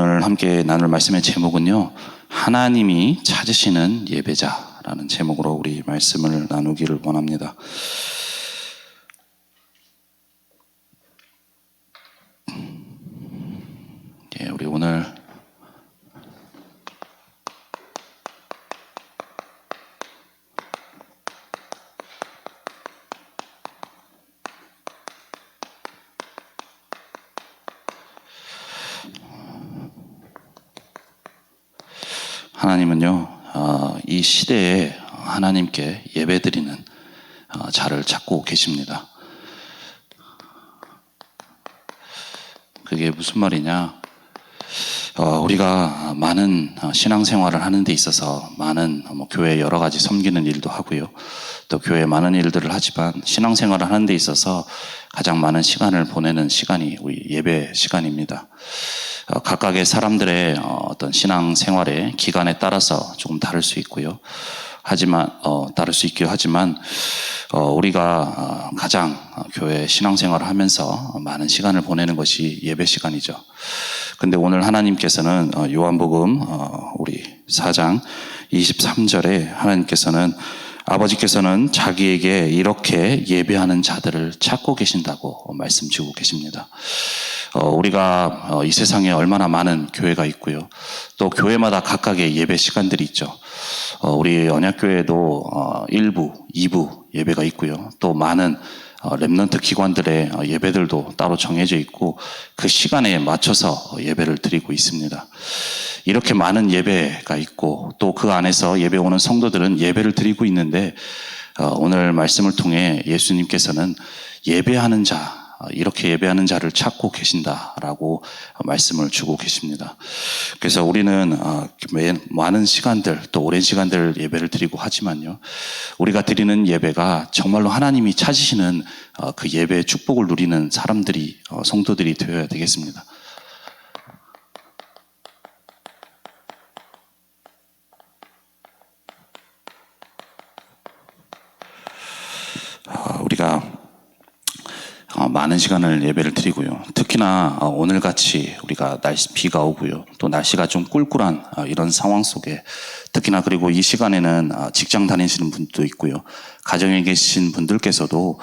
오늘 함께 나눌 말씀의 제목은요, 하나님이 찾으시는 예배자라는 제목으로 우리 말씀을 나누기를 원합니다. 우리 오늘 하나님은요, 이 시대에 하나님께 예배드리는 자를 찾고 계십니다. 그게 무슨 말이냐? 우리가 많은 신앙생활을 하는 데 있어서 많은 교회 여러 가지 섬기는 일도 하고요. 또 교회 많은 일들을 하지만 신앙생활을 하는 데 있어서 가장 많은 시간을 보내는 시간이 우리 예배 시간입니다. 각각의 사람들의 어떤 신앙생활의 기간에 따라서 조금 다를 수 있고요. 다를 수 있긴 하지만 우리가 가장 교회 신앙생활을 하면서 많은 시간을 보내는 것이 예배 시간이죠. 근데 오늘 하나님께서는 요한복음 우리 4장 23절에 하나님께서는 아버지께서는 자기에게 이렇게 예배하는 자들을 찾고 계신다고 말씀 주고 계십니다. 우리가 이 세상에 얼마나 많은 교회가 있고요. 또 교회마다 각각의 예배 시간들이 있죠. 우리 언약교회도 1부, 2부 예배가 있고요. 또 많은 렘넌트 기관들의 예배들도 따로 정해져 있고 그 시간에 맞춰서 예배를 드리고 있습니다. 이렇게 많은 예배가 있고 또 그 안에서 예배 오는 성도들은 예배를 드리고 있는데 오늘 말씀을 통해 예수님께서는 예배하는 자, 이렇게 예배하는 자를 찾고 계신다라고 말씀을 주고 계십니다. 그래서 우리는 많은 시간들 또 오랜 시간들 예배를 드리고 하지만요, 우리가 드리는 예배가 정말로 하나님이 찾으시는 그 예배의 축복을 누리는 사람들이 성도들이 되어야 되겠습니다. 우리가 많은 시간을 예배를 드리고요. 특히나 오늘같이 우리가 비가 오고요. 또 날씨가 좀 꿀꿀한 이런 상황 속에 특히나 그리고 이 시간에는 직장 다니시는 분도 있고요. 가정에 계신 분들께서도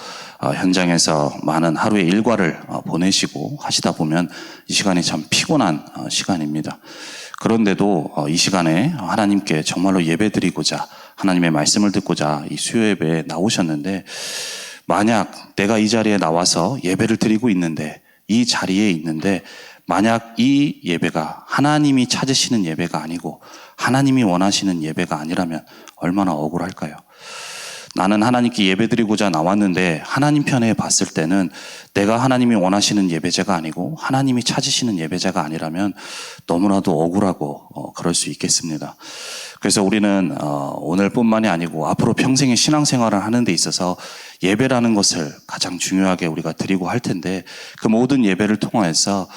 현장에서 많은 하루의 일과를 보내시고 하시다 보면 이 시간이 참 피곤한 시간입니다. 그런데도 이 시간에 하나님께 정말로 예배드리고자 하나님의 말씀을 듣고자 이 수요 예배에 나오셨는데 만약 내가 이 자리에 나와서 예배를 드리고 있는데 이 자리에 있는데 만약 이 예배가 하나님이 찾으시는 예배가 아니고 하나님이 원하시는 예배가 아니라면 얼마나 억울할까요? 나는 하나님께 예배드리고자 나왔는데 하나님 편에 봤을 때는 내가 하나님이 원하시는 예배자가 아니고 하나님이 찾으시는 예배자가 아니라면 너무나도 억울하고 그럴 수 있겠습니다. 그래서 우리는 오늘뿐만이 아니고 앞으로 평생의 신앙생활을 하는 데 있어서 예배라는 것을 가장 중요하게 우리가 드리고 할 텐데 그 모든 예배를 통해서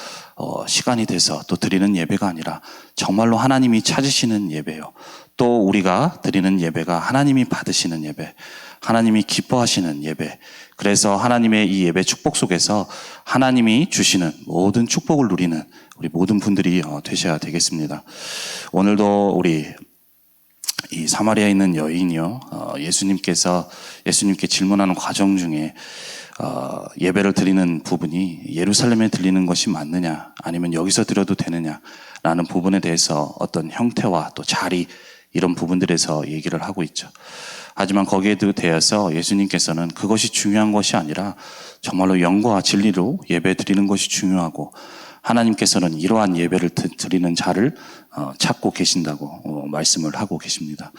시간이 돼서 또 드리는 예배가 아니라 정말로 하나님이 찾으시는 예배요. 또 우리가 드리는 예배가 하나님이 받으시는 예배, 하나님이 기뻐하시는 예배. 그래서 하나님의 이 예배 축복 속에서 하나님이 주시는 모든 축복을 누리는 우리 모든 분들이 되셔야 되겠습니다. 오늘도 우리 이 사마리아에 있는 여인이요, 예수님께 질문하는 과정 중에 예배를 드리는 부분이 예루살렘에 드리는 것이 맞느냐 아니면 여기서 드려도 되느냐라는 부분에 대해서 어떤 형태와 또 자리 이런 부분들에서 얘기를 하고 있죠. 하지만 거기에 대해서 예수님께서는 그것이 중요한 것이 아니라 정말로 영과 진리로 예배 드리는 것이 중요하고 하나님께서는 이러한 예배를 드리는 자를 찾고 계신다고 말씀을 하고 계십니다.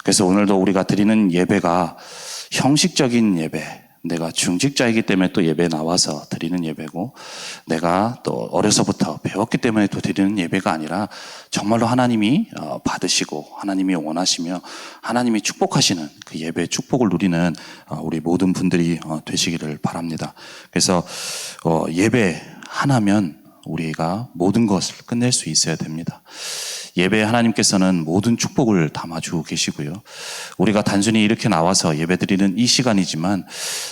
그래서 오늘도 우리가 드리는 예배가 형식적인 예배, 내가 중직자이기 때문에 또 예배에 나와서 드리는 예배고 내가 또 어려서부터 배웠기 때문에 또 드리는 예배가 아니라 정말로 하나님이 받으시고 하나님이 원하시며 하나님이 축복하시는 그 예배의 축복을 누리는 우리 모든 분들이 되시기를 바랍니다. 그래서 예배 하나면 우리가 모든 것을 끝낼 수 있어야 됩니다. 예배에 하나님께서는 모든 축복을 담아주고 계시고요. 우리가 단순히 이렇게 나와서 예배드리는 이 시간이지만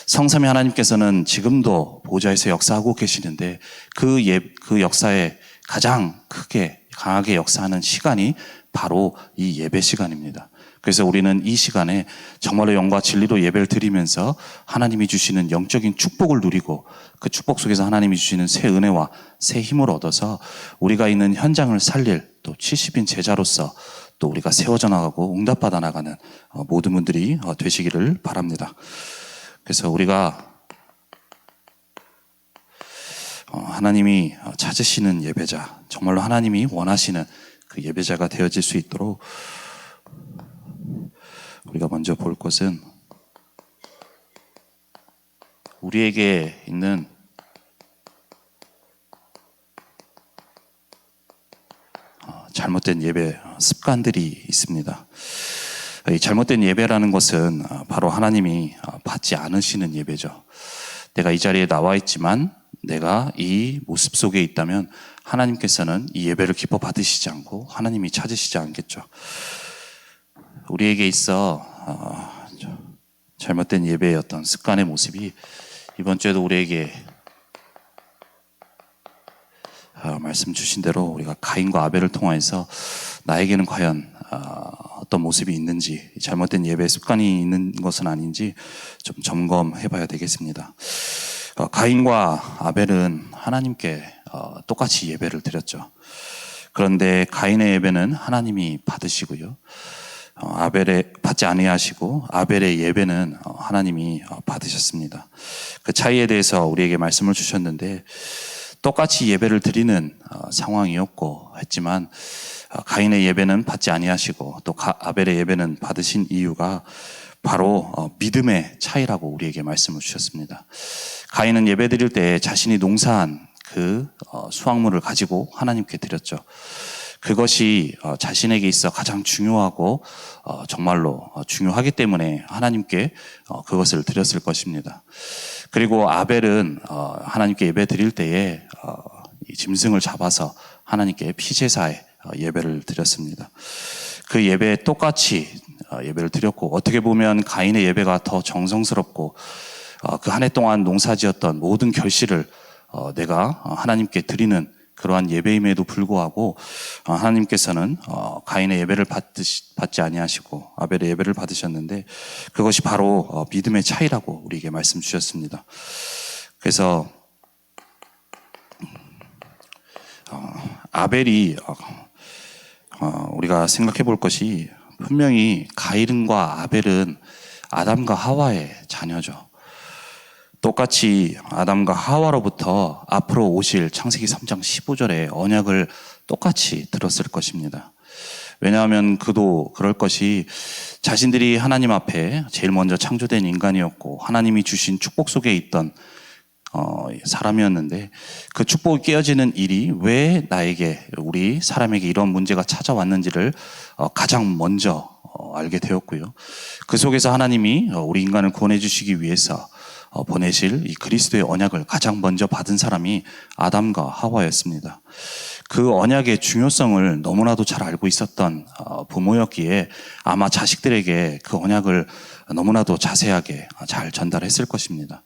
성삼위 하나님께서는 지금도 보좌에서 역사하고 계시는데 그 역사의 가장 크게 강하게 역사하는 시간이 바로 이 예배 시간입니다. 그래서 우리는 이 시간에 정말로 영과 진리로 예배를 드리면서 하나님이 주시는 영적인 축복을 누리고 그 축복 속에서 하나님이 주시는 새 은혜와 새 힘을 얻어서 우리가 있는 현장을 살릴 또 70인 제자로서 또 우리가 세워져 나가고 응답받아 나가는 모든 분들이 되시기를 바랍니다. 그래서 우리가 하나님이 찾으시는 예배자, 정말로 하나님이 원하시는 그 예배자가 되어질 수 있도록 우리가 먼저 볼 것은 우리에게 있는 잘못된 예배 습관들이 있습니다. 이 잘못된 예배라는 것은 바로 하나님이 받지 않으시는 예배죠. 내가 이 자리에 나와 있지만 내가 이 모습 속에 있다면 하나님께서는 이 예배를 기뻐 받으시지 않고 하나님이 찾으시지 않겠죠. 우리에게 있어 잘못된 예배의 어떤 습관의 모습이 이번 주에도 우리에게 말씀 주신 대로 우리가 가인과 아벨을 통해서 나에게는 과연 어떤 모습이 있는지, 잘못된 예배의 습관이 있는 것은 아닌지 좀 점검해 봐야 되겠습니다. 가인과 아벨은 하나님께 똑같이 예배를 드렸죠. 그런데 가인의 예배는 하나님이 받으시고요, 아벨의 받지 아니하시고 아벨의 예배는 하나님이 받으셨습니다. 그 차이에 대해서 우리에게 말씀을 주셨는데, 똑같이 예배를 드리는 상황이었고 했지만 가인의 예배는 받지 아니하시고 또 아벨의 예배는 받으신 이유가 바로 믿음의 차이라고 우리에게 말씀을 주셨습니다. 가인은 예배 드릴 때 자신이 농사한 그 수확물을 가지고 하나님께 드렸죠. 그것이 자신에게 있어 가장 중요하고 정말로 중요하기 때문에 하나님께 그것을 드렸을 것입니다. 그리고 아벨은 하나님께 예배 드릴 때에 이 짐승을 잡아서 하나님께 피제사에 예배를 드렸습니다. 그 예배에 똑같이 예배를 드렸고, 어떻게 보면 가인의 예배가 더 정성스럽고 그 한 해 동안 농사지었던 모든 결실을 내가 하나님께 드리는 그러한 예배임에도 불구하고 하나님께서는 가인의 예배를 받지 아니하시고 아벨의 예배를 받으셨는데, 그것이 바로 믿음의 차이라고 우리에게 말씀 주셨습니다. 그래서 아벨이 우리가 생각해 볼 것이, 분명히 가인과 아벨은 아담과 하와의 자녀죠. 똑같이 아담과 하와로부터 앞으로 오실 창세기 3장 15절의 언약을 똑같이 들었을 것입니다. 왜냐하면 그도 그럴 것이, 자신들이 하나님 앞에 제일 먼저 창조된 인간이었고 하나님이 주신 축복 속에 있던 사람이었는데, 그 축복이 깨어지는 일이 왜 나에게, 우리 사람에게 이런 문제가 찾아왔는지를 가장 먼저 알게 되었고요. 그 속에서 하나님이 우리 인간을 구원해 주시기 위해서 보내실 이 그리스도의 언약을 가장 먼저 받은 사람이 아담과 하와였습니다. 그 언약의 중요성을 너무나도 잘 알고 있었던 부모였기에 아마 자식들에게 그 언약을 너무나도 자세하게 잘 전달했을 것입니다.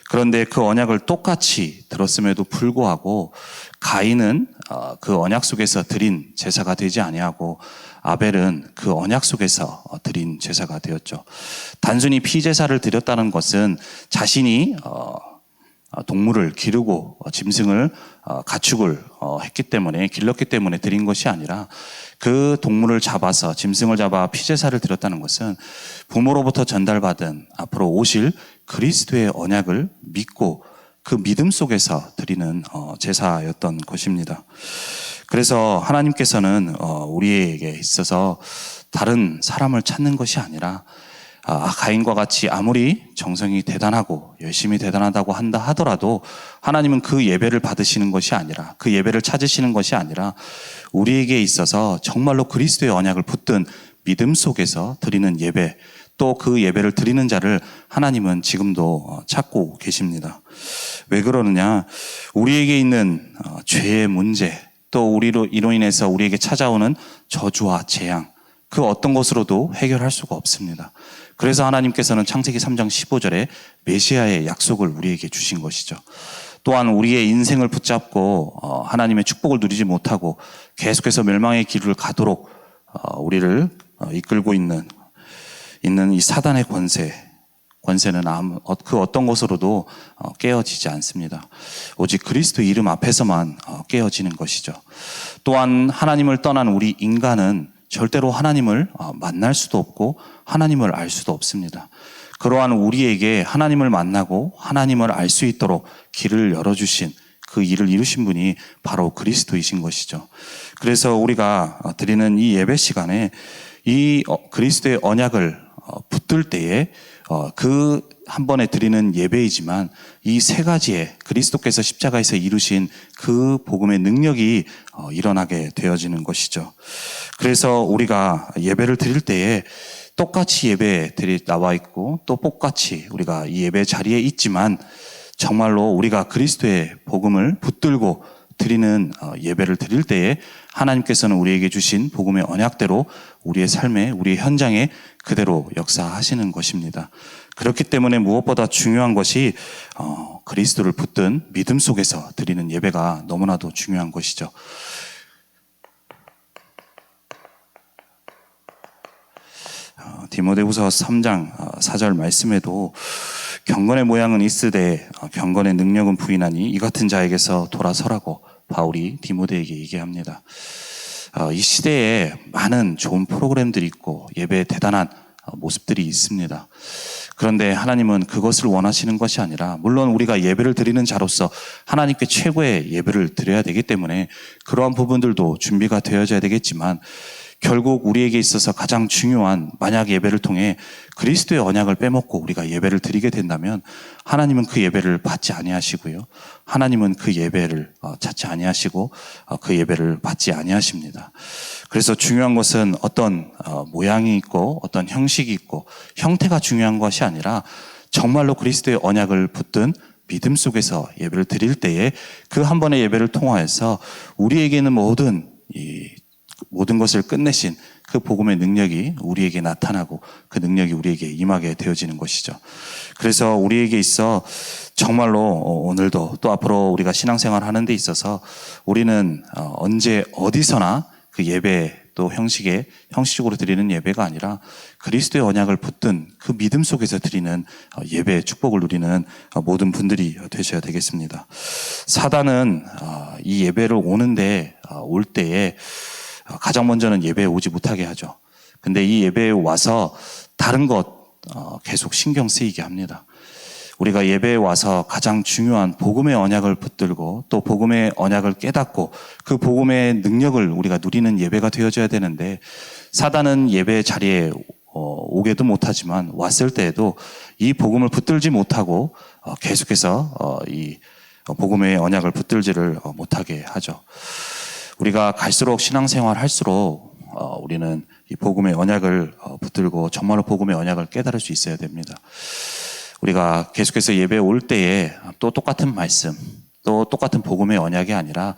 그런데 그 언약을 똑같이 들었음에도 불구하고 가인은 그 언약 속에서 드린 제사가 되지 아니하고 아벨은 그 언약 속에서 드린 제사가 되었죠. 단순히 피제사를 드렸다는 것은 자신이 동물을 기르고 짐승을 가축을 했기 때문에, 길렀기 때문에 드린 것이 아니라, 그 동물을 잡아서 짐승을 잡아 피제사를 드렸다는 것은 부모로부터 전달받은 앞으로 오실 그리스도의 언약을 믿고 그 믿음 속에서 드리는 제사였던 것입니다. 그래서 하나님께서는 우리에게 있어서 다른 사람을 찾는 것이 아니라, 가인과 같이 아무리 정성이 대단하고 열심히 대단하다고 한다 하더라도 하나님은 그 예배를 받으시는 것이 아니라, 그 예배를 찾으시는 것이 아니라, 우리에게 있어서 정말로 그리스도의 언약을 붙든 믿음 속에서 드리는 예배, 또 그 예배를 드리는 자를 하나님은 지금도 찾고 계십니다. 왜 그러느냐? 우리에게 있는 죄의 문제, 또 이로 인해서 우리에게 찾아오는 저주와 재앙, 그 어떤 것으로도 해결할 수가 없습니다. 그래서 하나님께서는 창세기 3장 15절에 메시아의 약속을 우리에게 주신 것이죠. 또한 우리의 인생을 붙잡고 하나님의 축복을 누리지 못하고 계속해서 멸망의 길을 가도록 우리를 이끌고 있는 이 사단의 권세는 그 어떤 것으로도 깨어지지 않습니다. 오직 그리스도 이름 앞에서만 깨어지는 것이죠. 또한 하나님을 떠난 우리 인간은 절대로 하나님을 만날 수도 없고 하나님을 알 수도 없습니다. 그러한 우리에게 하나님을 만나고 하나님을 알 수 있도록 길을 열어주신 그 일을 이루신 분이 바로 그리스도이신 것이죠. 그래서 우리가 드리는 이 예배 시간에 이 그리스도의 언약을 붙들 때에 그 한 번에 드리는 예배이지만 이 세 가지의 그리스도께서 십자가에서 이루신 그 복음의 능력이 일어나게 되어지는 것이죠. 그래서 우리가 예배를 드릴 때에 똑같이 예배에 나와 있고 또 똑같이 우리가 이 예배 자리에 있지만 정말로 우리가 그리스도의 복음을 붙들고 드리는 예배를 드릴 때에 하나님께서는 우리에게 주신 복음의 언약대로 우리의 삶에, 우리의 현장에 그대로 역사하시는 것입니다. 그렇기 때문에 무엇보다 중요한 것이 그리스도를 붙든 믿음 속에서 드리는 예배가 너무나도 중요한 것이죠. 디모데후서 3장 4절 말씀에도 경건의 모양은 있으되 경건의 능력은 부인하니 이 같은 자에게서 돌아서라고 바울이 디모데에게 얘기합니다. 이 시대에 많은 좋은 프로그램들이 있고 예배에 대단한 모습들이 있습니다. 그런데 하나님은 그것을 원하시는 것이 아니라 물론 우리가 예배를 드리는 자로서 하나님께 최고의 예배를 드려야 되기 때문에 그러한 부분들도 준비가 되어져야 되겠지만 결국 우리에게 있어서 가장 중요한 만약 예배를 통해 그리스도의 언약을 빼먹고 우리가 예배를 드리게 된다면 하나님은 그 예배를 받지 아니하시고요. 하나님은 그 예배를 찾지 아니하시고 그 예배를 받지 아니하십니다. 그래서 중요한 것은 어떤 모양이 있고 어떤 형식이 있고 형태가 중요한 것이 아니라 정말로 그리스도의 언약을 붙든 믿음 속에서 예배를 드릴 때에 그 한 번의 예배를 통하여서 우리에게는 모든 것을 끝내신 그 복음의 능력이 우리에게 나타나고 그 능력이 우리에게 임하게 되어지는 것이죠. 그래서 우리에게 있어 정말로 오늘도 또 앞으로 우리가 신앙생활 하는 데 있어서 우리는 언제 어디서나 그 예배 또 형식적으로 드리는 예배가 아니라 그리스도의 언약을 붙든 그 믿음 속에서 드리는 예배의 축복을 누리는 모든 분들이 되셔야 되겠습니다. 사단은 이 예배를 올 때에 가장 먼저는 예배에 오지 못하게 하죠. 근데 이 예배에 와서 다른 것 계속 신경 쓰이게 합니다. 우리가 예배에 와서 가장 중요한 복음의 언약을 붙들고 또 복음의 언약을 깨닫고 그 복음의 능력을 우리가 누리는 예배가 되어져야 되는데 사단은 예배 자리에 오게도 못하지만 왔을 때에도 이 복음을 붙들지 못하고 계속해서 이 복음의 언약을 붙들지를 못하게 하죠. 우리가 갈수록 신앙생활 할수록 우리는 이 복음의 언약을 붙들고 정말로 복음의 언약을 깨달을 수 있어야 됩니다. 우리가 계속해서 예배에 올 때에 또 똑같은 말씀, 또 똑같은 복음의 언약이 아니라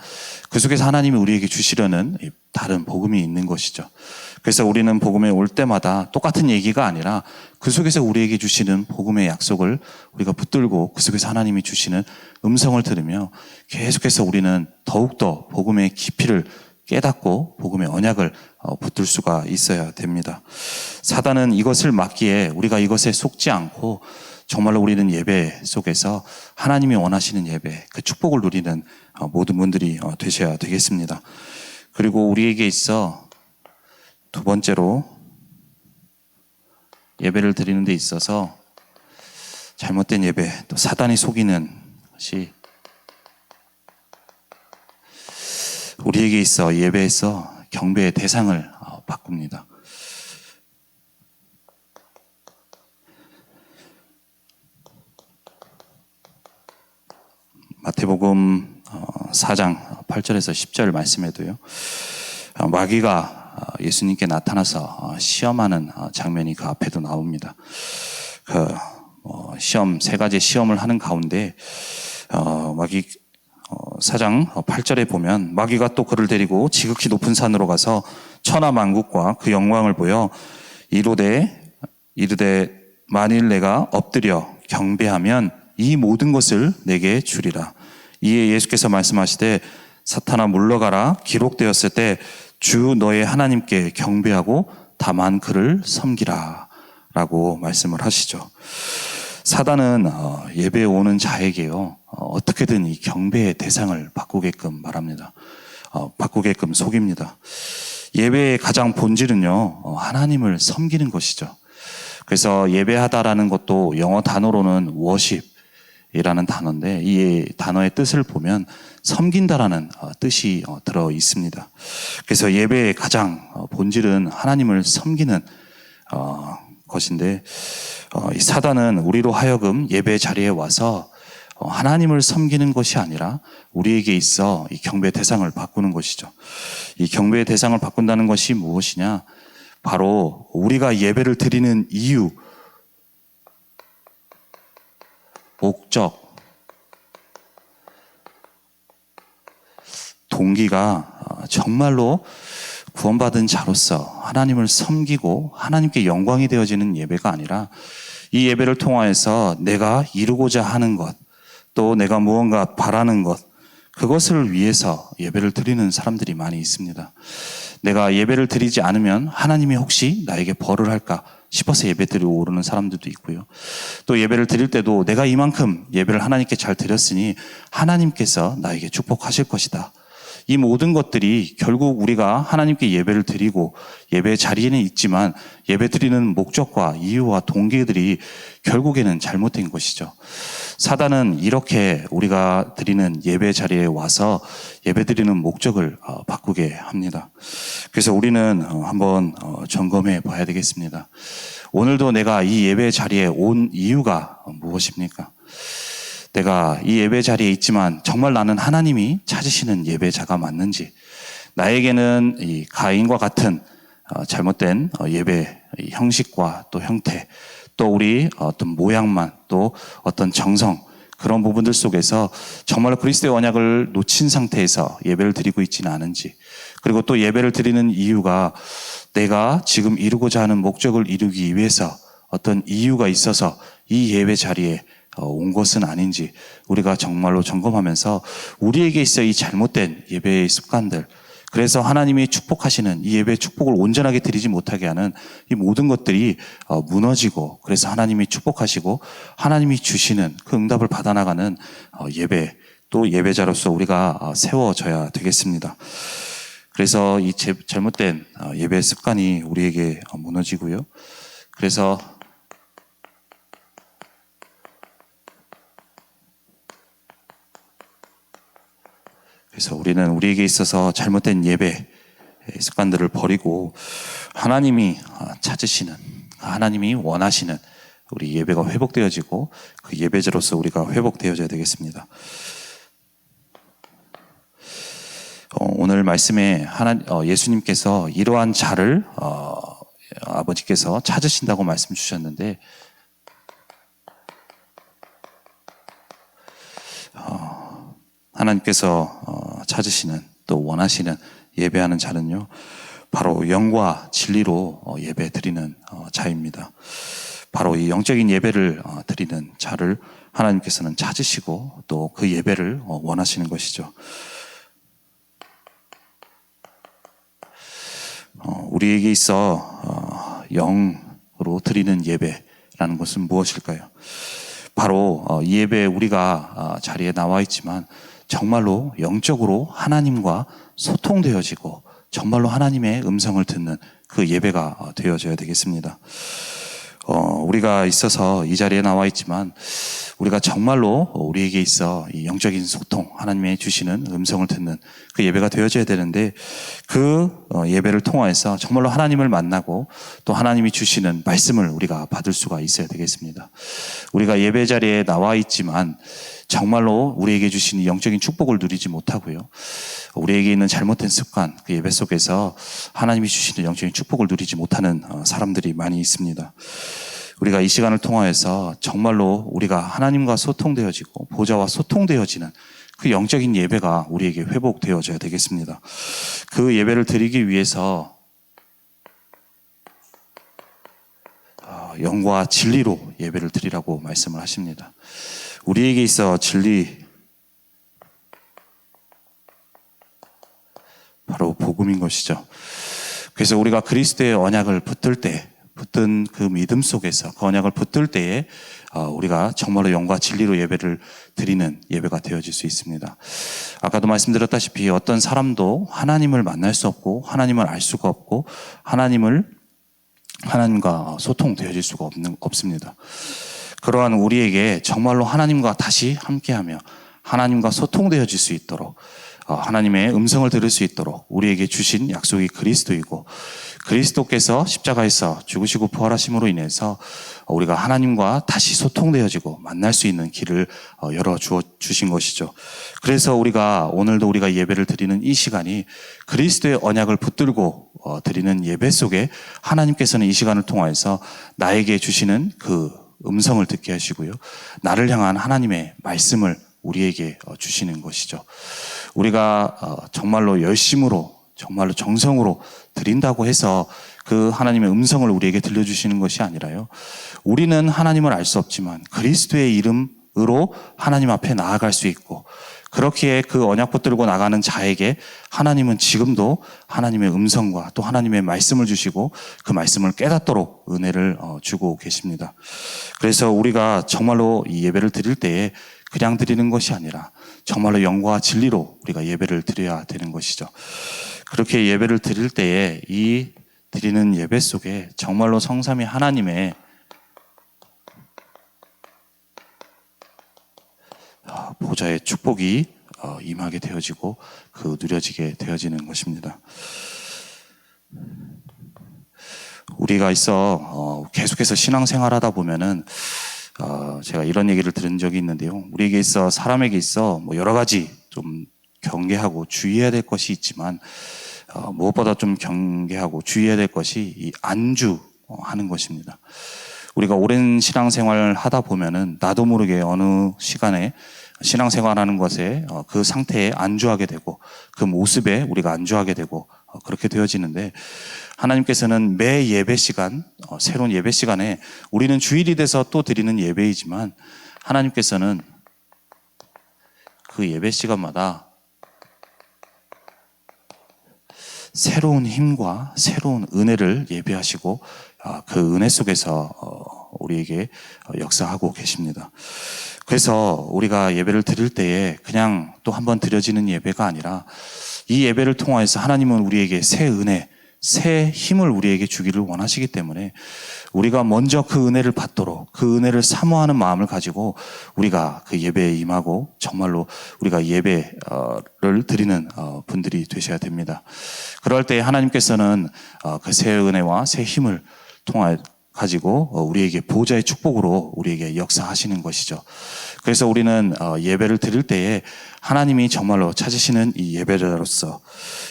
그 속에서 하나님이 우리에게 주시려는 다른 복음이 있는 것이죠. 그래서 우리는 복음에 올 때마다 똑같은 얘기가 아니라 그 속에서 우리에게 주시는 복음의 약속을 우리가 붙들고 그 속에서 하나님이 주시는 음성을 들으며 계속해서 우리는 더욱더 복음의 깊이를 깨닫고 복음의 언약을 붙들 수가 있어야 됩니다. 사단은 이것을 막기에 우리가 이것에 속지 않고 정말로 우리는 예배 속에서 하나님이 원하시는 예배, 그 축복을 누리는 모든 분들이 되셔야 되겠습니다. 그리고 우리에게 있어 두 번째로 예배를 드리는 데 있어서 잘못된 예배, 또 사단이 속이는 것이 우리에게 있어 예배에서 경배의 대상을 바꿉니다. 마태복음 4장 8절에서 10절 말씀에도요. 마귀가 예수님께 나타나서 시험하는 장면이 그 앞에도 나옵니다. 세 가지 시험을 하는 가운데 마귀 4장 8절에 보면 마귀가 또 그를 데리고 지극히 높은 산으로 가서 천하 만국과 그 영광을 보여 이르되 만일 내가 엎드려 경배하면 이 모든 것을 내게 주리라. 이에 예수께서 말씀하시되 사탄아 물러가라 기록되었을 때 주 너의 하나님께 경배하고 다만 그를 섬기라 라고 말씀을 하시죠. 사단은 예배에 오는 자에게요 어떻게든 이 경배의 대상을 바꾸게끔 말합니다. 바꾸게끔 속입니다. 예배의 가장 본질은요 하나님을 섬기는 것이죠. 그래서 예배하다라는 것도 영어 단어로는 worship이라는 단어인데 이 단어의 뜻을 보면 섬긴다라는 뜻이 들어 있습니다. 그래서 예배의 가장 본질은 하나님을 섬기는 것인데 이 사단은 우리로 하여금 예배 자리에 와서 하나님을 섬기는 것이 아니라 우리에게 있어 이 경배 대상을 바꾸는 것이죠. 이 경배의 대상을 바꾼다는 것이 무엇이냐? 바로 우리가 예배를 드리는 이유, 목적, 동기가 정말로 구원받은 자로서 하나님을 섬기고 하나님께 영광이 되어지는 예배가 아니라 이 예배를 통하여서 내가 이루고자 하는 것, 또 내가 무언가 바라는 것, 그것을 위해서 예배를 드리는 사람들이 많이 있습니다. 내가 예배를 드리지 않으면 하나님이 혹시 나에게 벌을 할까 싶어서 예배 드리고 오르는 사람들도 있고요. 또 예배를 드릴 때도 내가 이만큼 예배를 하나님께 잘 드렸으니 하나님께서 나에게 축복하실 것이다. 이 모든 것들이 결국 우리가 하나님께 예배를 드리고 예배 자리에는 있지만 예배 드리는 목적과 이유와 동기들이 결국에는 잘못된 것이죠. 사단은 이렇게 우리가 드리는 예배 자리에 와서 예배 드리는 목적을 바꾸게 합니다. 그래서 우리는 한번 점검해 봐야 되겠습니다. 오늘도 내가 이 예배 자리에 온 이유가 무엇입니까? 내가 이 예배 자리에 있지만 정말 나는 하나님이 찾으시는 예배자가 맞는지, 나에게는 이 가인과 같은 잘못된 예배 형식과 또 형태, 또 우리 어떤 모양만, 또 어떤 정성, 그런 부분들 속에서 정말 그리스도의 언약을 놓친 상태에서 예배를 드리고 있지는 않은지, 그리고 또 예배를 드리는 이유가 내가 지금 이루고자 하는 목적을 이루기 위해서 어떤 이유가 있어서 이 예배 자리에 온 것은 아닌지 우리가 정말로 점검하면서 우리에게 있어 이 잘못된 예배의 습관들, 그래서 하나님이 축복하시는 이 예배의 축복을 온전하게 드리지 못하게 하는 이 모든 것들이 무너지고, 그래서 하나님이 축복하시고 하나님이 주시는 그 응답을 받아나가는 예배, 또 예배자로서 우리가 세워져야 되겠습니다. 그래서 이 잘못된 예배 습관이 우리에게 무너지고요. 그래서 우리는 우리에게 있어서 잘못된 예배 습관들을 버리고 하나님이 찾으시는, 하나님이 원하시는 우리 예배가 회복되어지고 그 예배자로서 우리가 회복되어져야 되겠습니다. 오늘 말씀에 예수님께서 이러한 자를 아버지께서 찾으신다고 말씀 주셨는데, 하나님께서 찾으시는, 또 원하시는 예배하는 자는요, 바로 영과 진리로 예배 드리는 자입니다. 바로 이 영적인 예배를 드리는 자를 하나님께서는 찾으시고 또 그 예배를 원하시는 것이죠. 우리에게 있어 영으로 드리는 예배라는 것은 무엇일까요? 바로 이 예배에 우리가 자리에 나와 있지만 정말로 영적으로 하나님과 소통되어지고 정말로 하나님의 음성을 듣는 그 예배가 되어져야 되겠습니다. 우리가 있어서 이 자리에 나와 있지만 우리가 정말로 우리에게 있어 이 영적인 소통, 하나님의 주시는 음성을 듣는 그 예배가 되어져야 되는데, 그 예배를 통해서 정말로 하나님을 만나고 또 하나님이 주시는 말씀을 우리가 받을 수가 있어야 되겠습니다. 우리가 예배 자리에 나와 있지만 정말로 우리에게 주시는 영적인 축복을 누리지 못하고요, 우리에게 있는 잘못된 습관, 그 예배 속에서 하나님이 주시는 영적인 축복을 누리지 못하는 사람들이 많이 있습니다. 우리가 이 시간을 통하여서 정말로 우리가 하나님과 소통되어지고 보좌와 소통되어지는 그 영적인 예배가 우리에게 회복되어져야 되겠습니다. 그 예배를 드리기 위해서 영과 진리로 예배를 드리라고 말씀을 하십니다. 우리에게 있어 진리, 복음인 것이죠. 그래서 우리가 그리스도의 언약을 붙든 그 믿음 속에서 그 언약을 붙들 때에 우리가 정말로 영과 진리로 예배를 드리는 예배가 되어질 수 있습니다. 아까도 말씀드렸다시피 어떤 사람도 하나님을 만날 수 없고 하나님을 알 수가 없고 하나님과 소통되어질 수가 없습니다. 그러한 우리에게 정말로 하나님과 다시 함께하며 하나님과 소통되어질 수 있도록 하나님의 음성을 들을 수 있도록 우리에게 주신 약속이 그리스도이고, 그리스도께서 십자가에서 죽으시고 부활하심으로 인해서 우리가 하나님과 다시 소통되어지고 만날 수 있는 길을 열어주신 것이죠. 그래서 오늘도 우리가 예배를 드리는 이 시간이 그리스도의 언약을 붙들고 드리는 예배 속에 하나님께서는 이 시간을 통하여서 나에게 주시는 그 음성을 듣게 하시고요, 나를 향한 하나님의 말씀을 우리에게 주시는 것이죠. 우리가 정말로 열심으로, 정말로 정성으로 드린다고 해서 그 하나님의 음성을 우리에게 들려주시는 것이 아니라요, 우리는 하나님을 알 수 없지만 그리스도의 이름으로 하나님 앞에 나아갈 수 있고, 그렇기에 그 언약 붙들고 나가는 자에게 하나님은 지금도 하나님의 음성과 또 하나님의 말씀을 주시고 그 말씀을 깨닫도록 은혜를 주고 계십니다. 그래서 우리가 정말로 이 예배를 드릴 때에 그냥 드리는 것이 아니라 정말로 영과 진리로 우리가 예배를 드려야 되는 것이죠. 그렇게 예배를 드릴 때에 이 드리는 예배 속에 정말로 성삼위 하나님의 보좌의 축복이 임하게 되어지고 누려지게 되어지는 것입니다. 우리가 계속해서 신앙생활하다 보면은 제가 이런 얘기를 들은 적이 있는데요. 우리에게 사람에게 여러 가지 좀 경계하고 주의해야 될 것이 있지만 무엇보다 좀 경계하고 주의해야 될 것이 이 안주하는 것입니다. 우리가 오랜 신앙생활을 하다 보면은 나도 모르게 어느 시간에 신앙생활하는 것에 그 상태에 안주하게 되고 그 모습에 우리가 안주하게 되고 그렇게 되어지는데, 하나님께서는 매 예배 시간, 새로운 예배 시간에 우리는 주일이 돼서 또 드리는 예배이지만 하나님께서는 그 예배 시간마다 새로운 힘과 새로운 은혜를 예배하시고 그 은혜 속에서 우리에게 역사하고 계십니다. 그래서 우리가 예배를 드릴 때에 그냥 또 한번 드려지는 예배가 아니라 이 예배를 통하여서 하나님은 우리에게 새 은혜, 새 힘을 우리에게 주기를 원하시기 때문에 우리가 먼저 그 은혜를 받도록 그 은혜를 사모하는 마음을 가지고 우리가 그 예배에 임하고 정말로 우리가 예배를 드리는 분들이 되셔야 됩니다. 그럴 때 하나님께서는 그 새 은혜와 새 힘을 통하여 가지고 우리에게 보좌의 축복으로 우리에게 역사하시는 것이죠. 그래서 우리는 예배를 드릴 때에 하나님이 정말로 찾으시는 이 예배자로서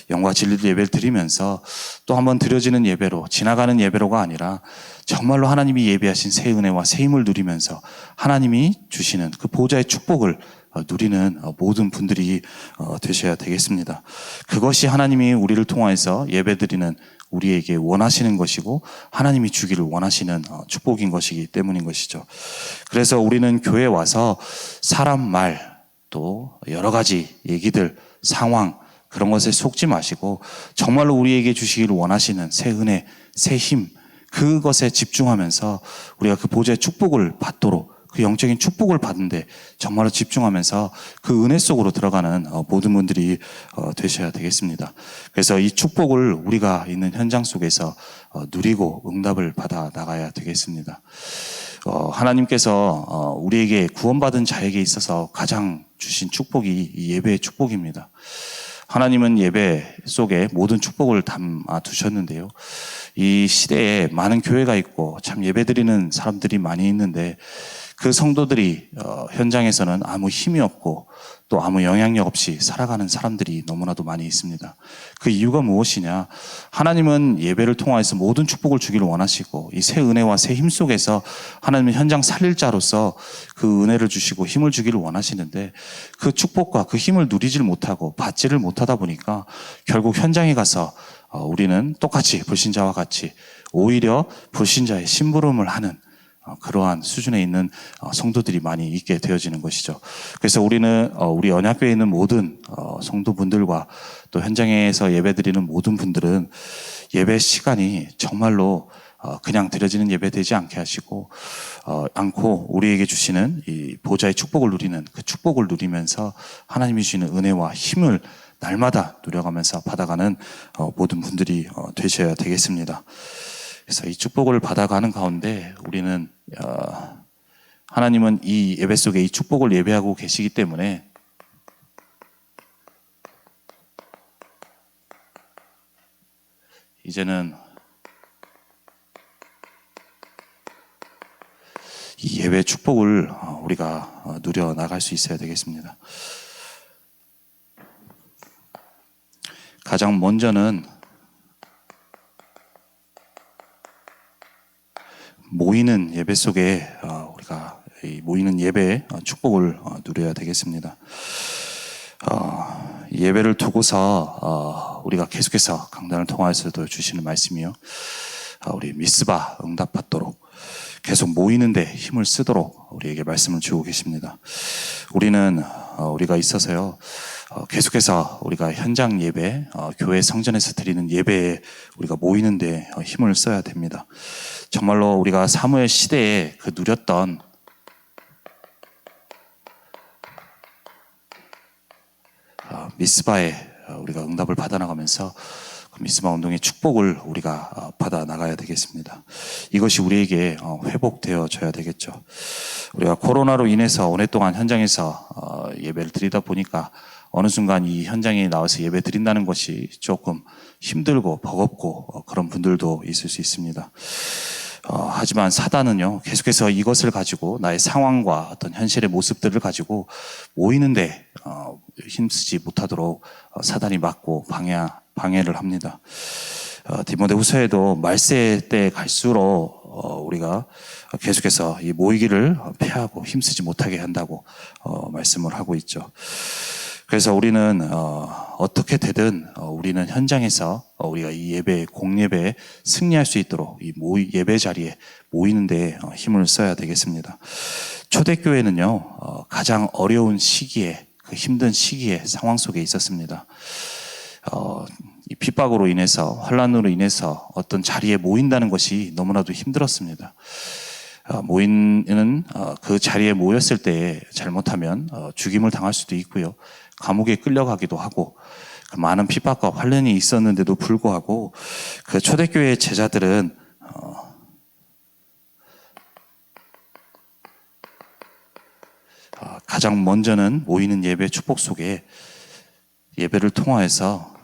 영과 진리로 예배를 드리면서 또 한번 드려지는 예배로, 지나가는 예배로가 아니라 정말로 하나님이 예비하신 새 은혜와 새 힘을 누리면서 하나님이 주시는 그 보좌의 축복을 누리는 모든 분들이 되셔야 되겠습니다. 그것이 하나님이 우리를 통해서 예배드리는 우리에게 원하시는 것이고 하나님이 주기를 원하시는 축복인 것이기 때문인 것이죠. 그래서 우리는 교회에 와서 사람 말, 또 여러 가지 얘기들, 상황, 그런 것에 속지 마시고 정말로 우리에게 주시기를 원하시는 새 은혜, 새 힘, 그것에 집중하면서 우리가 그 보좌의 축복을 받도록, 그 영적인 축복을 받는데 정말로 집중하면서 그 은혜 속으로 들어가는 모든 분들이 되셔야 되겠습니다. 그래서 이 축복을 우리가 있는 현장 속에서 누리고 응답을 받아 나가야 되겠습니다. 하나님께서 우리에게 구원받은 자에게 있어서 가장 주신 축복이 이 예배의 축복입니다. 하나님은 예배 속에 모든 축복을 담아 두셨는데요. 이 시대에 많은 교회가 있고 참 예배드리는 사람들이 많이 있는데 그 성도들이 현장에서는 아무 힘이 없고 또 아무 영향력 없이 살아가는 사람들이 너무나도 많이 있습니다. 그 이유가 무엇이냐? 하나님은 예배를 통해서 모든 축복을 주기를 원하시고 이 새 은혜와 새 힘 속에서 하나님은 현장 살릴 자로서 그 은혜를 주시고 힘을 주기를 원하시는데 그 축복과 그 힘을 누리질 못하고 받지를 못하다 보니까 결국 현장에 가서 우리는 똑같이 불신자와 같이 오히려 불신자의 심부름을 하는 그러한 수준에 있는 성도들이 많이 있게 되어지는 것이죠. 그래서 우리는 우리 언약교회에 있는 모든 성도분들과 또 현장에서 예배드리는 모든 분들은 예배 시간이 정말로 그냥 드려지는 예배 되지 않게 하시고 않고 우리에게 주시는 이 보좌의 축복을 누리는 그 축복을 누리면서 하나님이 주시는 은혜와 힘을 날마다 누려가면서 받아가는 모든 분들이 되셔야 되겠습니다. 그래서 이 축복을 받아가는 가운데 우리는 하나님은 이 예배 속에 이 축복을 예배하고 계시기 때문에 이제는 이 예배 축복을 우리가 누려 나갈 수 있어야 되겠습니다. 가장 먼저는 모이는 예배 속에 우리가 모이는 예배의 축복을 누려야 되겠습니다. 예배를 두고서 우리가 계속해서 강단을 통하여서도 주시는 말씀이요. 우리 미스바 응답받도록 계속 모이는데 힘을 쓰도록 우리에게 말씀을 주고 계십니다. 우리는 우리가 있어서요. 계속해서 우리가 현장 예배, 교회 성전에서 드리는 예배에 우리가 모이는데 힘을 써야 됩니다. 정말로 우리가 사무엘 시대에 그 누렸던 미스바에 우리가 응답을 받아나가면서 그 미스바 운동의 축복을 우리가 받아 나가야 되겠습니다. 이것이 우리에게 회복되어져야 되겠죠. 우리가 코로나로 인해서 오랫동안 현장에서 예배를 드리다 보니까 어느 순간 이 현장에 나와서 예배 드린다는 것이 조금 힘들고 버겁고 그런 분들도 있을 수 있습니다. 하지만 사단은요, 계속해서 이것을 가지고 나의 상황과 어떤 현실의 모습들을 가지고 모이는데 힘쓰지 못하도록 사단이 막고 방해를 합니다. 디모데후서에도 말세 때 갈수록 우리가 계속해서 이 모이기를 피하고 힘쓰지 못하게 한다고 말씀을 하고 있죠. 그래서 우리는 어떻게 되든 우리는 현장에서 우리가 이 예배, 공예배에 승리할 수 있도록 이 예배 자리에 모이는 데 힘을 써야 되겠습니다. 초대교회는요, 가장 어려운 시기에, 그 힘든 시기에 상황 속에 있었습니다. 이 핍박으로 인해서, 환란으로 인해서 어떤 자리에 모인다는 것이 너무나도 힘들었습니다. 모이는 그 자리에 모였을 때 잘못하면 죽임을 당할 수도 있고요. 감옥에 끌려가기도 하고 많은 핍박과 환란이 있었는데도 불구하고 그 초대교회의 제자들은 가장 먼저는 모이는 예배 축복 속에 예배를 통하여서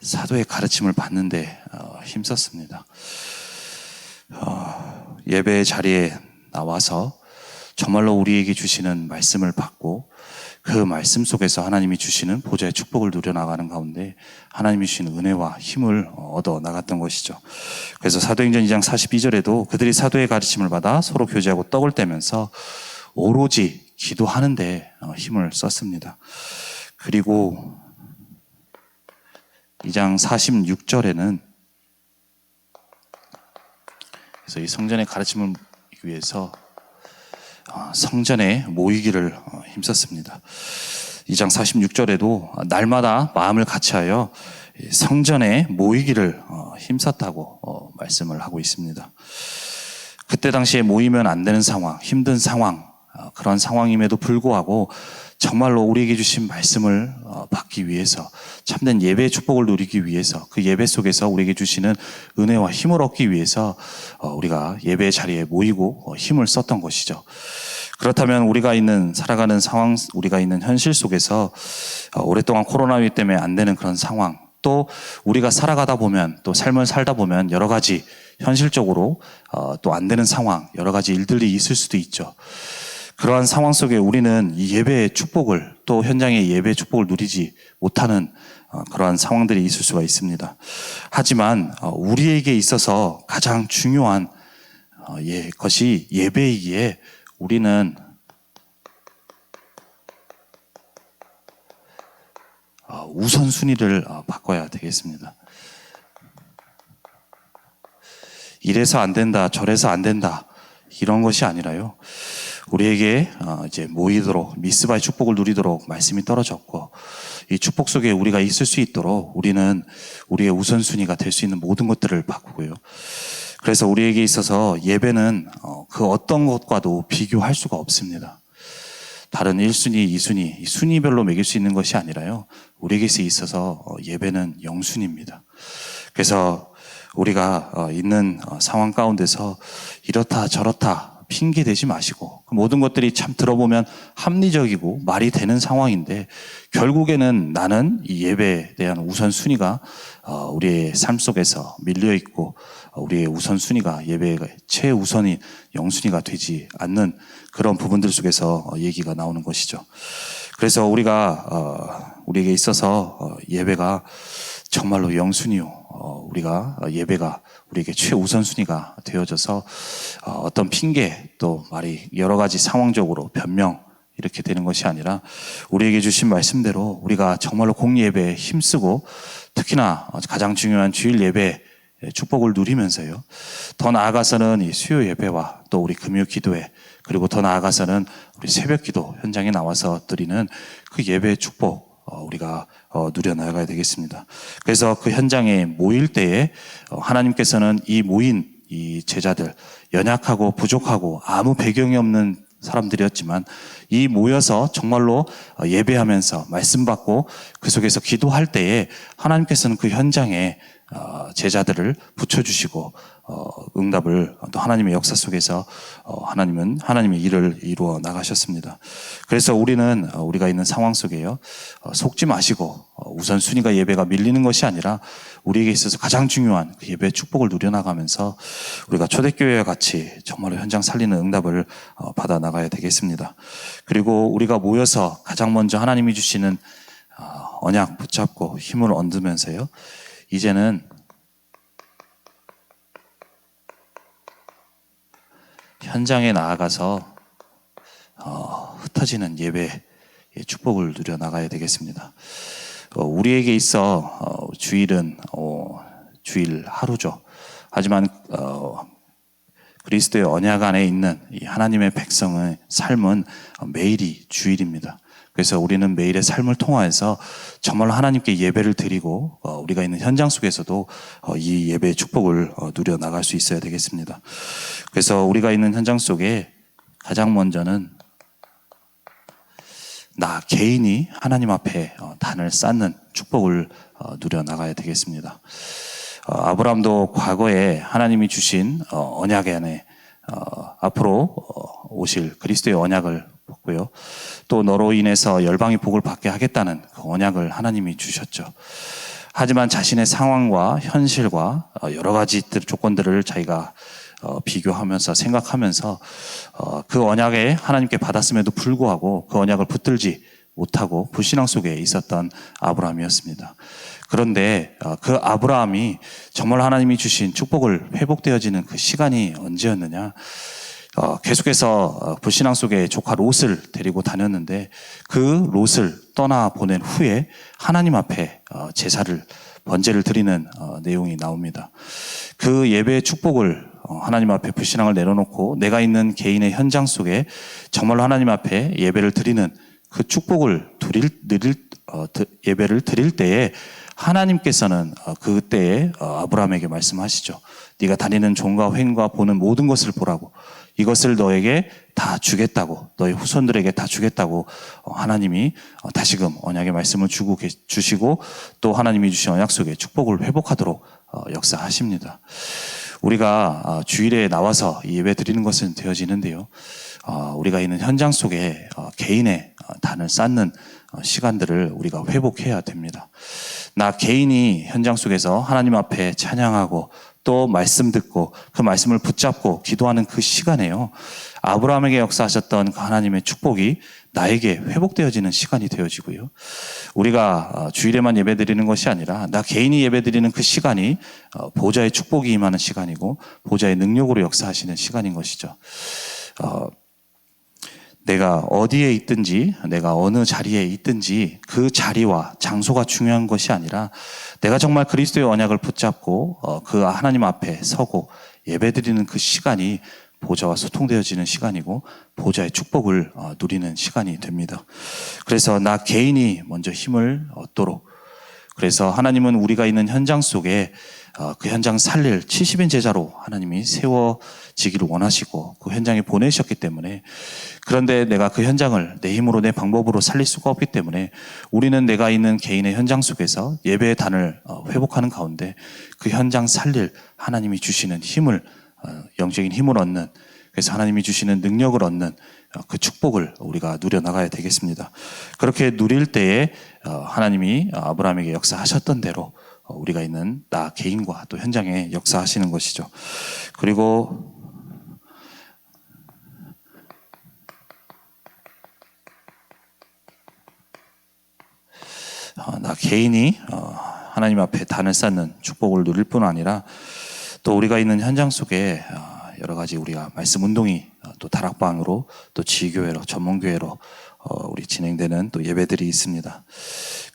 사도의 가르침을 받는데 힘썼습니다. 예배 자리에 나와서 정말로 우리에게 주시는 말씀을 받고 그 말씀 속에서 하나님이 주시는 보좌의 축복을 누려나가는 가운데 하나님이 주시는 은혜와 힘을 얻어 나갔던 것이죠. 그래서 사도행전 2장 42절에도 그들이 사도의 가르침을 받아 서로 교제하고 떡을 떼면서 오로지 기도하는데 힘을 썼습니다. 그리고 2장 46절에는 그래서 이 성전의 가르침을 위해서 성전에 모이기를 힘썼습니다. 2장 46절에도 날마다 마음을 같이하여 성전에 모이기를 힘썼다고 말씀을 하고 있습니다. 그때 당시에 모이면 안 되는 상황, 힘든 상황, 그런 상황임에도 불구하고 정말로 우리에게 주신 말씀을 받기 위해서 참된 예배의 축복을 누리기 위해서 그 예배 속에서 우리에게 주시는 은혜와 힘을 얻기 위해서 우리가 예배 자리에 모이고 힘을 썼던 것이죠. 그렇다면 우리가 있는 살아가는 상황, 우리가 있는 현실 속에서 오랫동안 코로나 위기 때문에 안 되는 그런 상황, 또 우리가 살아가다 보면 또 삶을 살다 보면 여러 가지 현실적으로 또 안 되는 상황, 여러 가지 일들이 있을 수도 있죠. 그러한 상황 속에 우리는 이 예배의 축복을 또 현장의 예배의 축복을 누리지 못하는 그러한 상황들이 있을 수가 있습니다. 하지만 우리에게 있어서 가장 중요한 것이 예배이기에 우리는 우선순위를 바꿔야 되겠습니다. 이래서 안 된다, 저래서 안 된다, 이런 것이 아니라요. 우리에게 이제 모이도록 미스바의 축복을 누리도록 말씀이 떨어졌고, 이 축복 속에 우리가 있을 수 있도록 우리는 우리의 우선순위가 될 수 있는 모든 것들을 바꾸고요. 그래서 우리에게 있어서 예배는 그 어떤 것과도 비교할 수가 없습니다. 다른 1순위, 2순위, 순위별로 매길 수 있는 것이 아니라요. 우리에게 있어서 예배는 영순위입니다. 그래서 우리가 있는 상황 가운데서 이렇다 저렇다 핑계 대지 마시고, 그 모든 것들이 참 들어보면 합리적이고 말이 되는 상황인데, 결국에는 나는 이 예배에 대한 우선순위가 우리의 삶 속에서 밀려있고, 우리의 우선순위가 예배의 최우선인 영순위가 되지 않는 그런 부분들 속에서 얘기가 나오는 것이죠. 그래서 우리에게 있어서 예배가 정말로 영순위요, 우리가 예배가 우리에게 최우선순위가 되어져서 어떤 핑계 또 말이 여러 가지 상황적으로 변명 이렇게 되는 것이 아니라, 우리에게 주신 말씀대로 우리가 정말로 공예배에 힘쓰고, 특히나 가장 중요한 주일 예배 축복을 누리면서요, 더 나아가서는 이 수요 예배와 또 우리 금요 기도회, 그리고 더 나아가서는 우리 새벽 기도 현장에 나와서 드리는 그 예배의 축복 우리가 누려나가야 되겠습니다. 그래서 그 현장에 모일 때에 하나님께서는 이 모인 이 제자들, 연약하고 부족하고 아무 배경이 없는 사람들이었지만, 이 모여서 정말로 예배하면서 말씀 받고 그 속에서 기도할 때에 하나님께서는 그 현장에 제자들을 붙여주시고 응답을 또 하나님의 역사 속에서 하나님은 하나님의 일을 이루어 나가셨습니다. 그래서 우리가 있는 상황 속에요, 속지 마시고 우선순위가 예배가 밀리는 것이 아니라 우리에게 있어서 가장 중요한 그 예배의 축복을 누려나가면서 우리가 초대교회와 같이 정말로 현장 살리는 응답을 받아 나가야 되겠습니다. 그리고 우리가 모여서 가장 먼저 하나님이 주시는 언약 붙잡고 힘을 얻으면서요, 이제는 현장에 나아가서 흩어지는 예배의 축복을 누려 나가야 되겠습니다. 우리에게 있어 주일은 주일 하루죠. 하지만 그리스도의 언약 안에 있는 이 하나님의 백성의 삶은 매일이 주일입니다. 그래서 우리는 매일의 삶을 통하여서 정말 하나님께 예배를 드리고 우리가 있는 현장 속에서도 이 예배의 축복을 누려 나갈 수 있어야 되겠습니다. 그래서 우리가 있는 현장 속에 가장 먼저는 나 개인이 하나님 앞에 단을 쌓는 축복을 누려 나가야 되겠습니다. 아브라함도 과거에 하나님이 주신 언약 안에 앞으로 오실 그리스도의 언약을 봤고요. 또 너로 인해서 열방이 복을 받게 하겠다는 그 언약을 하나님이 주셨죠. 하지만 자신의 상황과 현실과 여러 가지 조건들을 자기가 비교하면서 생각하면서 그 언약에 하나님께 받았음에도 불구하고 그 언약을 붙들지 못하고 불신앙 속에 있었던 아브라함이었습니다. 그런데 그 아브라함이 정말 하나님이 주신 축복을 회복되어지는 그 시간이 언제였느냐? 계속해서 불신앙 속에 조카 롯을 데리고 다녔는데, 그 롯을 떠나 보낸 후에 하나님 앞에 번제를 드리는 내용이 나옵니다. 그 예배의 축복을 하나님 앞에 불신앙을 내려놓고 내가 있는 개인의 현장 속에 정말로 하나님 앞에 예배를 드리는 그 축복을 예배를 드릴 때에 하나님께서는 그때에 아브라함에게 말씀하시죠. 네가 다니는 종과 횡과 보는 모든 것을 보라고, 이것을 너에게 다 주겠다고, 너의 후손들에게 다 주겠다고 하나님이 다시금 언약의 말씀을 주시고 또 하나님이 주신 언약 속에 축복을 회복하도록 역사하십니다. 우리가 주일에 나와서 예배 드리는 것은 되어지는데요, 우리가 있는 현장 속에 개인의 단을 쌓는 시간들을 우리가 회복해야 됩니다. 나 개인이 현장 속에서 하나님 앞에 찬양하고 또 말씀 듣고 그 말씀을 붙잡고 기도하는 그 시간에요, 아브라함에게 역사하셨던 그 하나님의 축복이 나에게 회복되어지는 시간이 되어지고요, 우리가 주일에만 예배드리는 것이 아니라 나 개인이 예배드리는 그 시간이 보좌의 축복이 임하는 시간이고 보좌의 능력으로 역사하시는 시간인 것이죠. 내가 어디에 있든지, 내가 어느 자리에 있든지 그 자리와 장소가 중요한 것이 아니라 내가 정말 그리스도의 언약을 붙잡고 그 하나님 앞에 서고 예배드리는 그 시간이 보좌와 소통되어지는 시간이고 보좌의 축복을 누리는 시간이 됩니다. 그래서 나 개인이 먼저 힘을 얻도록, 그래서 하나님은 우리가 있는 현장 속에 그 현장 살릴 70인 제자로 하나님이 세워지기를 원하시고 그 현장에 보내셨기 때문에, 그런데 내가 그 현장을 내 힘으로 내 방법으로 살릴 수가 없기 때문에 우리는 내가 있는 개인의 현장 속에서 예배의 단을 회복하는 가운데 그 현장 살릴 하나님이 주시는 힘을, 영적인 힘을 얻는, 그래서 하나님이 주시는 능력을 얻는 그 축복을 우리가 누려나가야 되겠습니다. 그렇게 누릴 때에 하나님이 아브라함에게 역사하셨던 대로 우리가 있는 나 개인과 또 현장에 역사하시는 것이죠. 그리고 나 개인이 하나님 앞에 단을 쌓는 축복을 누릴 뿐 아니라 또 우리가 있는 현장 속에 여러 가지 우리가 말씀 운동이 또 다락방으로 또 지교회로 전문교회로 우리 진행되는 또 예배들이 있습니다.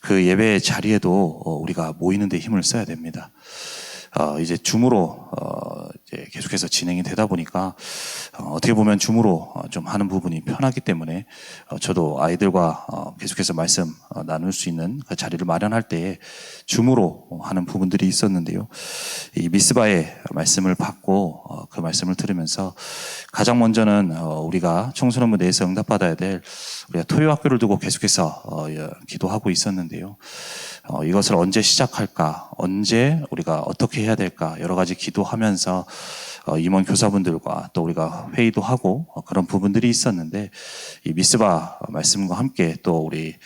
그 예배 자리에도 우리가 모이는 데 힘을 써야 됩니다. 이제 줌으로 이제 계속해서 진행이 되다 보니까 어떻게 보면 줌으로 좀 하는 부분이 편하기 때문에 저도 아이들과 계속해서 말씀 나눌 수 있는 그 자리를 마련할 때에 줌으로 하는 부분들이 있었는데요. 이 미스바의 말씀을 받고 그 말씀을 들으면서 가장 먼저는 우리가 청소년부 내에서 응답받아야 될 우리가 토요학교를 두고 계속해서 기도하고 있었는데요. 이것을 언제 시작할까, 언제 우리가 어떻게 해야 될까 여러 가지 기도하면서 임원 교사분들과 또 우리가 회의도 하고 그런 부분들이 있었는데, 이 미스바 말씀과 함께 또 우리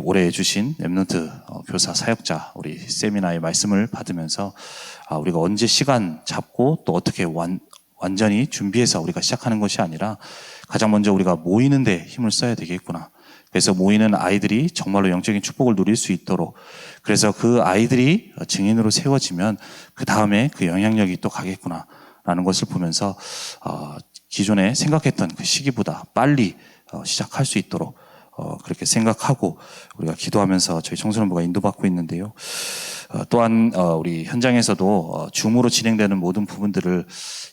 올해 해주신 랩넌트 교사 사역자 우리 세미나의 말씀을 받으면서 우리가 언제 시간 잡고 또 어떻게 완전히 준비해서 우리가 시작하는 것이 아니라 가장 먼저 우리가 모이는 데 힘을 써야 되겠구나. 그래서 모이는 아이들이 정말로 영적인 축복을 누릴 수 있도록, 그래서 그 아이들이 증인으로 세워지면 그 다음에 그 영향력이 또 가겠구나 라는 것을 보면서 기존에 생각했던 그 시기보다 빨리 시작할 수 있도록 그렇게 생각하고 우리가 기도하면서 저희 청소년부가 인도받고 있는데요. 또한 우리 현장에서도 줌으로 진행되는 모든 부분들을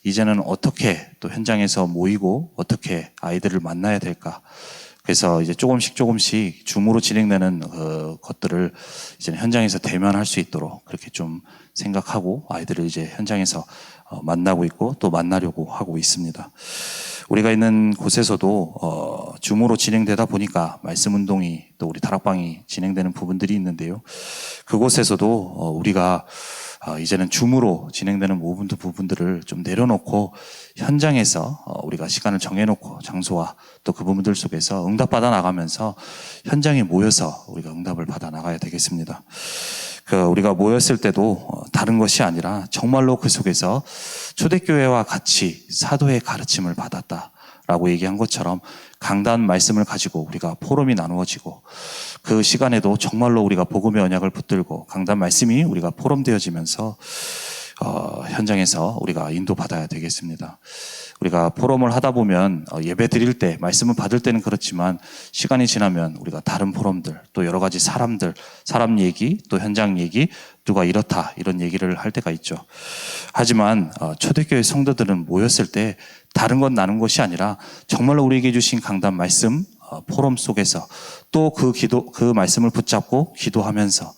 이제는 어떻게 또 현장에서 모이고 어떻게 아이들을 만나야 될까, 그래서 이제 조금씩 줌으로 진행되는 것들을 이제 현장에서 대면할 수 있도록 그렇게 좀 생각하고 아이들을 이제 현장에서 만나고 있고 또 만나려고 하고 있습니다. 우리가 있는 곳에서도 줌으로 진행되다 보니까 말씀 운동이 또 우리 다락방이 진행되는 부분들이 있는데요. 그곳에서도 우리가 이제는 줌으로 진행되는 모든 부분들을 좀 내려놓고 현장에서 우리가 시간을 정해놓고 장소와 또 그 부분들 속에서 응답받아 나가면서 현장에 모여서 우리가 응답을 받아 나가야 되겠습니다. 우리가 모였을 때도 다른 것이 아니라 정말로 그 속에서 초대교회와 같이 사도의 가르침을 받았다라고 얘기한 것처럼 강단 말씀을 가지고 우리가 포럼이 나누어지고 그 시간에도 정말로 우리가 복음의 언약을 붙들고 강단 말씀이 우리가 포럼 되어지면서 현장에서 우리가 인도받아야 되겠습니다. 우리가 포럼을 하다 보면 예배 드릴 때 말씀을 받을 때는 그렇지만 시간이 지나면 우리가 다른 포럼들 또 여러 가지 사람들, 사람 얘기 또 현장 얘기, 누가 이렇다 이런 얘기를 할 때가 있죠. 하지만 초대교회 성도들은 모였을 때 다른 건 나눈 것이 아니라 정말로 우리에게 주신 강단 말씀 포럼 속에서 또 그 말씀을 붙잡고 기도하면서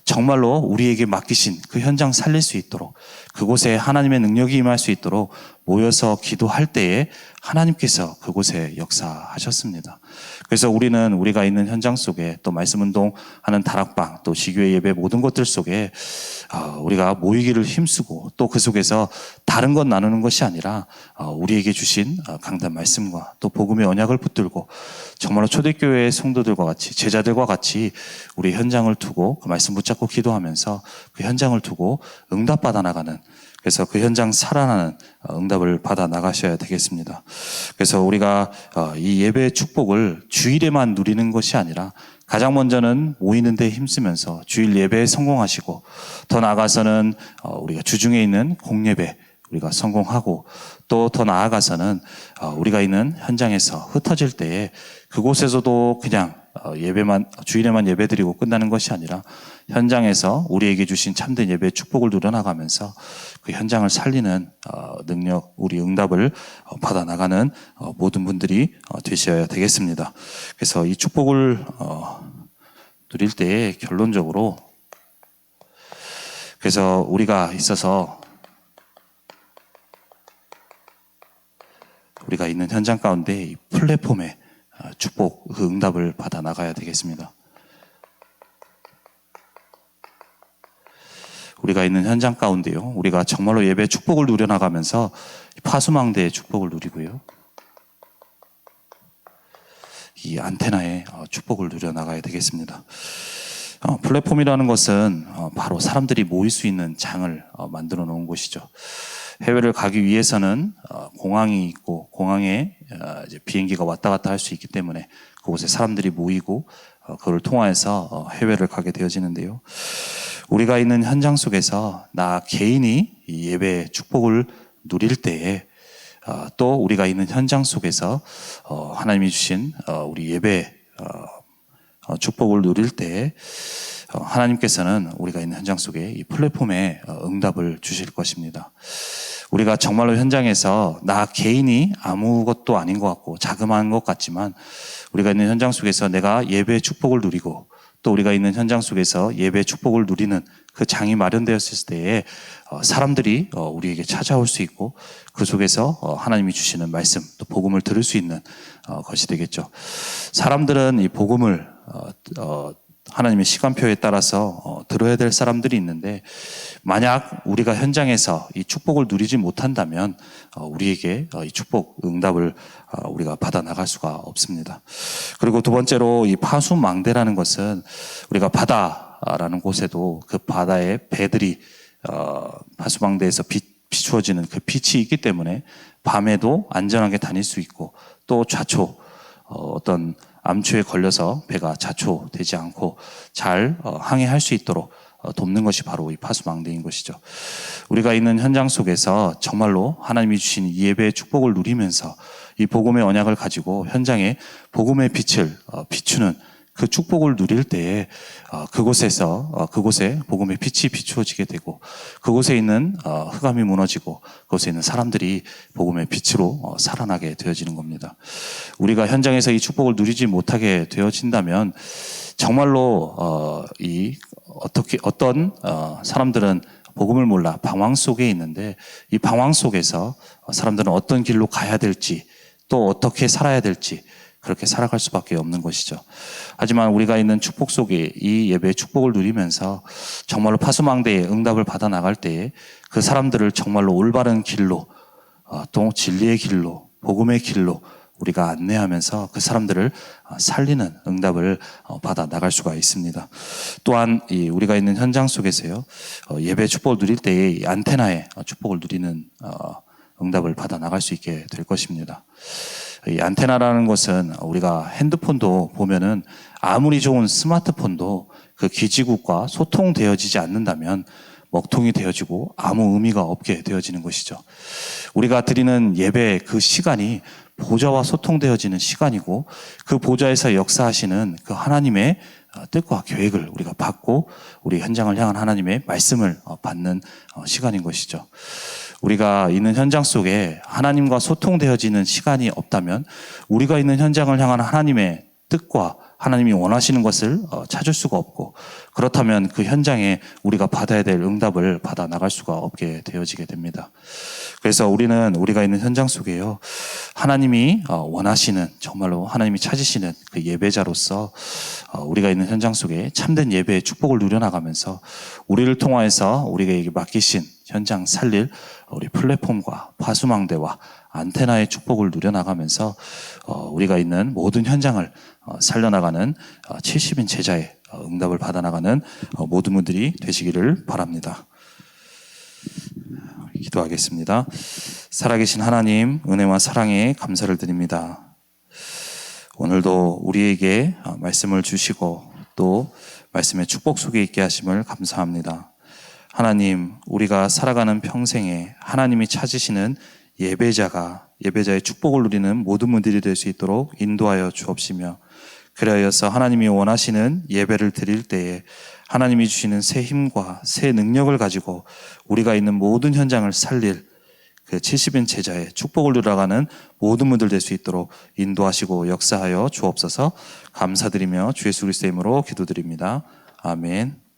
정말로 우리에게 맡기신 그 현장 살릴 수 있도록 그곳에 하나님의 능력이 임할 수 있도록 모여서 기도할 때에 하나님께서 그곳에 역사하셨습니다. 그래서 우리는 우리가 있는 현장 속에 또 말씀 운동하는 다락방 또 지교회 예배 모든 것들 속에 우리가 모이기를 힘쓰고 또 그 속에서 다른 것 나누는 것이 아니라 우리에게 주신 강단 말씀과 또 복음의 언약을 붙들고 정말로 초대교회의 성도들과 같이 제자들과 같이 우리 현장을 두고 그 말씀 붙잡고 기도하면서 그 현장을 두고 응답받아 나가는, 그래서 그 현장 살아나는 응답을 받아 나가셔야 되겠습니다. 그래서 우리가 이 예배의 축복을 주일에만 누리는 것이 아니라 가장 먼저는 모이는 데 힘쓰면서 주일 예배에 성공하시고 더 나아가서는 우리가 주중에 있는 공예배 우리가 성공하고 또 더 나아가서는 우리가 있는 현장에서 흩어질 때에 그곳에서도 그냥 주일에만 예배드리고 끝나는 것이 아니라 현장에서 우리에게 주신 참된 예배의 축복을 누려나가면서 그 현장을 살리는 능력, 우리 응답을 받아 나가는 모든 분들이 되셔야 되겠습니다. 그래서 이 축복을 누릴 때에 결론적으로, 그래서 우리가 있어서 우리가 있는 현장 가운데 이 플랫폼에 축복, 그 응답을 받아 나가야 되겠습니다. 우리가 있는 현장 가운데요, 우리가 정말로 예배의 축복을 누려나가면서 파수망대의 축복을 누리고요, 이 안테나의 축복을 누려나가야 되겠습니다. 플랫폼이라는 것은 바로 사람들이 모일 수 있는 장을 만들어 놓은 곳이죠. 해외를 가기 위해서는 공항이 있고 공항에 이제 비행기가 왔다 갔다 할 수 있기 때문에 그곳에 사람들이 모이고 그걸 통하여서 해외를 가게 되어지는데요. 우리가 있는 현장 속에서 나 개인이 이 예배의 축복을 누릴 때에 또 우리가 있는 현장 속에서 하나님이 주신 우리 예배 축복을 누릴 때 하나님께서는 우리가 있는 현장 속에 이 플랫폼에 응답을 주실 것입니다. 우리가 정말로 현장에서 나 개인이 아무것도 아닌 것 같고 자그마한 것 같지만 우리가 있는 현장 속에서 내가 예배의 축복을 누리고 또 우리가 있는 현장 속에서 예배의 축복을 누리는 그 장이 마련되었을 때에 사람들이 우리에게 찾아올 수 있고 그 속에서 하나님이 주시는 말씀 또 복음을 들을 수 있는 것이 되겠죠. 사람들은 이 복음을 하나님의 시간표에 따라서 들어야 될 사람들이 있는데 만약 우리가 현장에서 이 축복을 누리지 못한다면 우리에게 이 축복 응답을 우리가 받아 나갈 수가 없습니다. 그리고 두 번째로 이 파수망대라는 것은 우리가 바다라는 곳에도 그 바다의 배들이 파수망대에서 비추어지는 그 빛이 있기 때문에 밤에도 안전하게 다닐 수 있고 또 좌초 어떤 암초에 걸려서 배가 자초되지 않고 잘 항해할 수 있도록 돕는 것이 바로 이 파수망대인 것이죠. 우리가 있는 현장 속에서 정말로 하나님이 주신 이 예배의 축복을 누리면서 이 복음의 언약을 가지고 현장에 복음의 빛을 비추는 그 축복을 누릴 때에 그곳에 복음의 빛이 비추어지게 되고 그곳에 있는 흑암이 무너지고 그곳에 있는 사람들이 복음의 빛으로 살아나게 되어지는 겁니다. 우리가 현장에서 이 축복을 누리지 못하게 되어진다면 정말로 어떤 사람들은 복음을 몰라 방황 속에 있는데 이 방황 속에서 사람들은 어떤 길로 가야 될지 또 어떻게 살아야 될지 그렇게 살아갈 수밖에 없는 것이죠. 하지만 우리가 있는 축복 속에 이 예배의 축복을 누리면서 정말로 파수망대의 응답을 받아 나갈 때에 그 사람들을 정말로 올바른 길로 또 진리의 길로 복음의 길로 우리가 안내하면서 그 사람들을 살리는 응답을 받아 나갈 수가 있습니다. 또한 우리가 있는 현장 속에서요 예배 축복을 누릴 때에 이 안테나의 축복을 누리는 응답을 받아 나갈 수 있게 될 것입니다. 이 안테나라는 것은 우리가 핸드폰도 보면은 아무리 좋은 스마트폰도 그 기지국과 소통되어지지 않는다면 먹통이 되어지고 아무 의미가 없게 되어지는 것이죠. 우리가 드리는 예배 그 시간이 보좌와 소통되어지는 시간이고 그 보좌에서 역사하시는 그 하나님의 뜻과 계획을 우리가 받고 우리 현장을 향한 하나님의 말씀을 받는 시간인 것이죠. 우리가 있는 현장 속에 하나님과 소통되어지는 시간이 없다면 우리가 있는 현장을 향한 하나님의 뜻과 하나님이 원하시는 것을 찾을 수가 없고 그렇다면 그 현장에 우리가 받아야 될 응답을 받아 나갈 수가 없게 되어지게 됩니다. 그래서 우리는 우리가 있는 현장 속에요 하나님이 원하시는 정말로 하나님이 찾으시는 그 예배자로서 우리가 있는 현장 속에 참된 예배의 축복을 누려나가면서 우리를 통하여서 우리에게 맡기신 현장 살릴 우리 플랫폼과 파수망대와 안테나의 축복을 누려나가면서 우리가 있는 모든 현장을 살려나가는 70인 제자의 응답을 받아나가는 모든 분들이 되시기를 바랍니다. 기도하겠습니다. 살아계신 하나님, 은혜와 사랑에 감사를 드립니다. 오늘도 우리에게 말씀을 주시고 또 말씀의 축복 속에 있게 하심을 감사합니다. 하나님, 우리가 살아가는 평생에 하나님이 찾으시는 예배자의 축복을 누리는 모든 분들이 될 수 있도록 인도하여 주옵시며 그리하여서 하나님이 원하시는 예배를 드릴 때에 하나님이 주시는 새 힘과 새 능력을 가지고 우리가 있는 모든 현장을 살릴 그 70인 제자의 축복을 누려가는 모든 분들 될 수 있도록 인도하시고 역사하여 주옵소서. 감사드리며 주 예수 그리스도의 이름으로 기도드립니다. 아멘.